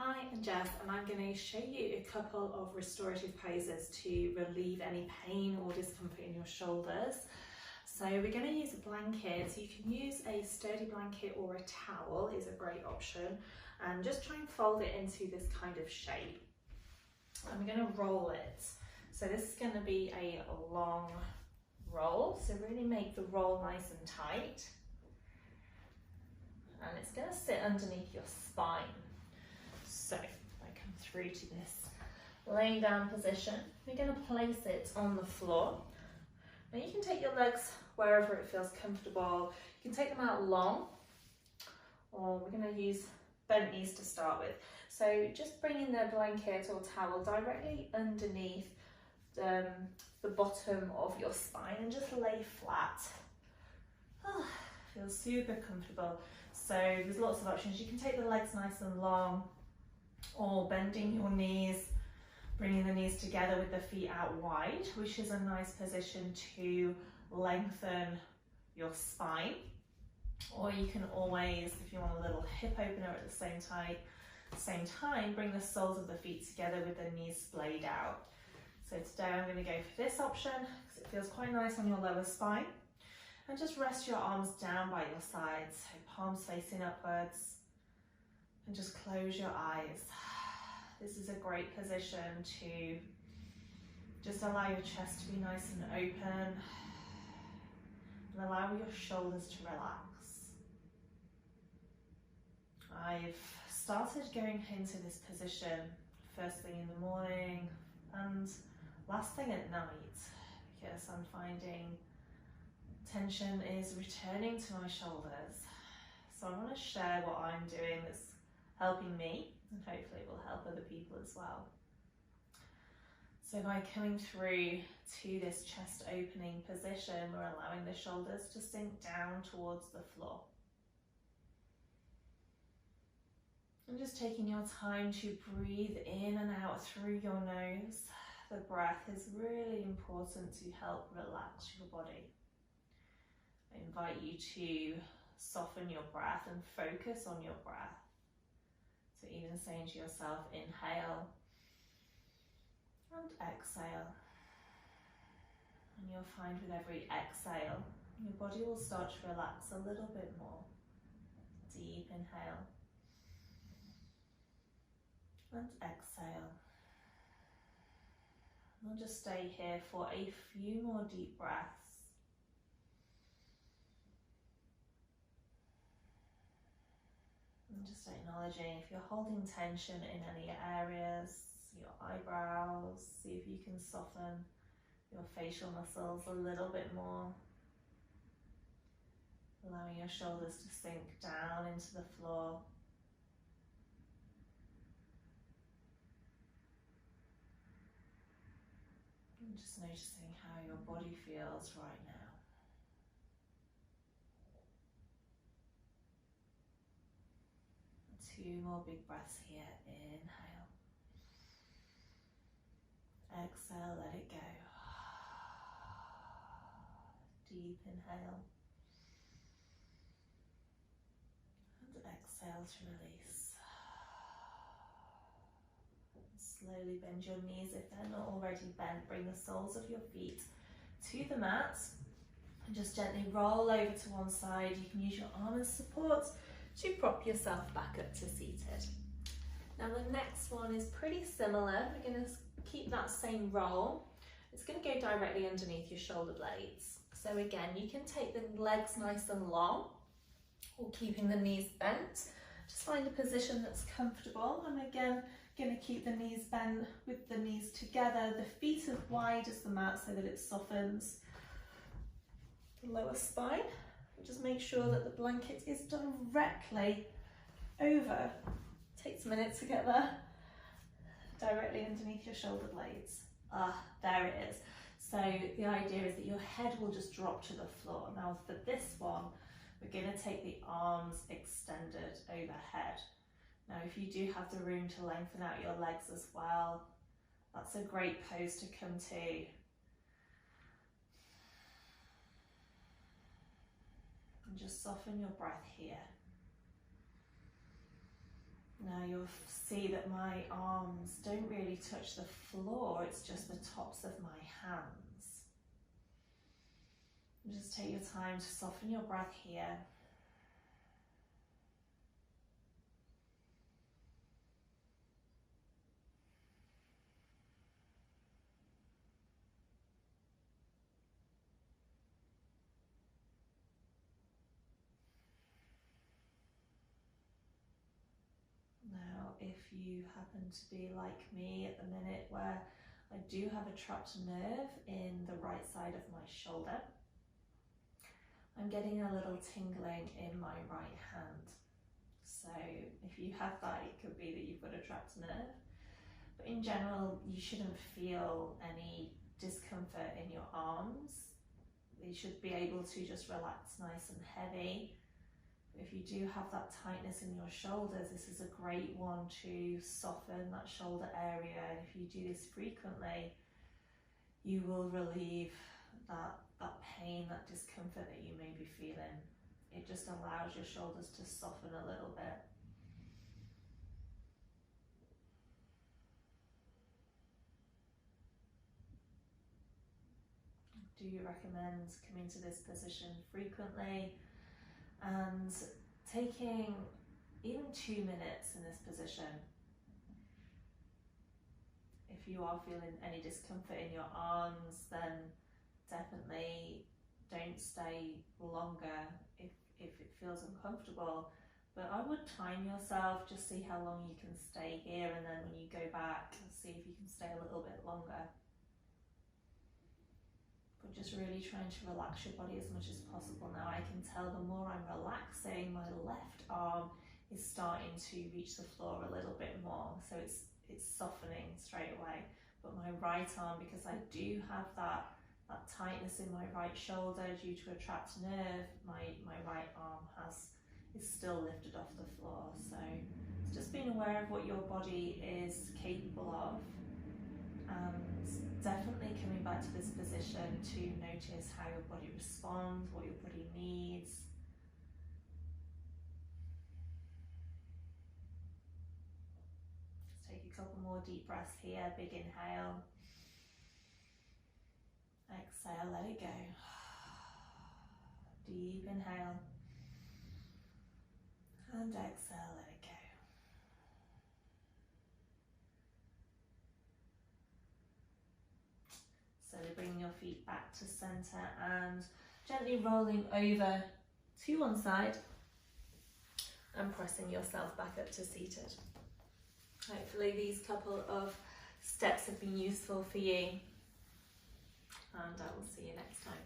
Hi, I'm Jess and I'm going to show you a couple of restorative poses to relieve any pain or discomfort in your shoulders. So we're going to use a blanket. So you can use a sturdy blanket or a towel is a great option, and just try and fold it into this kind of shape. And we're going to roll it. So this is going to be a long roll, so really make the roll nice and tight. And it's going to sit underneath your spine. So I come through to this laying down position. We're going to place it on the floor. Now you can take your legs wherever it feels comfortable. You can take them out long, or we're going to use bent knees to start with. So just bringing the blanket or towel directly underneath the bottom of your spine and just lay flat. Feels super comfortable. So there's lots of options. You can take the legs nice and long, or bending your knees, bringing the knees together with the feet out wide, which is a nice position to lengthen your spine. Or you can always, if you want a little hip opener at the same time, bring the soles of the feet together with the knees splayed out. So today I'm going to go for this option because it feels quite nice on your lower spine. And just rest your arms down by your sides, so palms facing upwards, and just close your eyes. This is a great position to just allow your chest to be nice and open and allow your shoulders to relax. I've started going into this position first thing in the morning and last thing at night because I'm finding tension is returning to my shoulders. So I want to share what I'm doing that's helping me, and hopefully it will help other people as well. So by coming through to this chest opening position, we're allowing the shoulders to sink down towards the floor. And just taking your time to breathe in and out through your nose. The breath is really important to help relax your body. I invite you to soften your breath and focus on your breath. So even saying to yourself, inhale and exhale. And you'll find with every exhale, your body will start to relax a little bit more. Deep inhale and exhale. We'll just stay here for a few more deep breaths. And just acknowledging if you're holding tension in any areas, your eyebrows, see if you can soften your facial muscles a little bit more. Allowing your shoulders to sink down into the floor. And just noticing how your body feels right now. Two more big breaths here. Inhale. Exhale, let it go. Deep inhale. And exhale to release. Slowly bend your knees if they're not already bent. Bring the soles of your feet to the mat. And just gently roll over to one side. You can use your arm as support to prop yourself back up to seated. Now the next one is pretty similar. We're going to keep that same roll. It's going to go directly underneath your shoulder blades. So again, you can take the legs nice and long, or keeping the knees bent. Just find a position that's comfortable, and again, going to keep the knees bent with the knees together, the feet as wide as the mat so that it softens the lower spine. Just make sure that the blanket is directly over. Takes a minute to get there. Directly underneath your shoulder blades. There it is. So the idea is that your head will just drop to the floor. Now for this one, we're going to take the arms extended overhead. Now if you do have the room to lengthen out your legs as well, that's a great pose to come to. And just soften your breath here. Now you'll see that my arms don't really touch the floor, it's just the tops of my hands. And just take your time to soften your breath here. If you happen to be like me at the minute, where I do have a trapped nerve in the right side of my shoulder, I'm getting a little tingling in my right hand. So if you have that, it could be that you've got a trapped nerve. But in general, you shouldn't feel any discomfort in your arms. You should be able to just relax nice and heavy. If you do have that tightness in your shoulders, this is a great one to soften that shoulder area. And if you do this frequently, you will relieve that pain, that discomfort that you may be feeling. It just allows your shoulders to soften a little bit. Do you recommend coming to this position frequently and taking even 2 minutes in this position? If you are feeling any discomfort in your arms, then definitely don't stay longer if it feels uncomfortable. But I would time yourself, just see how long you can stay here, and then when you go back, see if you can stay a little bit longer. But just really trying to relax your body as much as possible. Now I can tell the more I'm relaxing, my left arm is starting to reach the floor a little bit more. So it's softening straight away. But my right arm, because I do have that tightness in my right shoulder due to a trapped nerve, my right arm is still lifted off the floor. So it's just being aware of what your body is capable of, and definitely coming back to this position to notice how your body responds, what your body needs. Just take a couple more deep breaths here. Big inhale. Exhale, let it go. Deep inhale. And exhale, let it go. So bringing your feet back to center and gently rolling over to one side and pressing yourself back up to seated. Hopefully these couple of steps have been useful for you, and I will see you next time.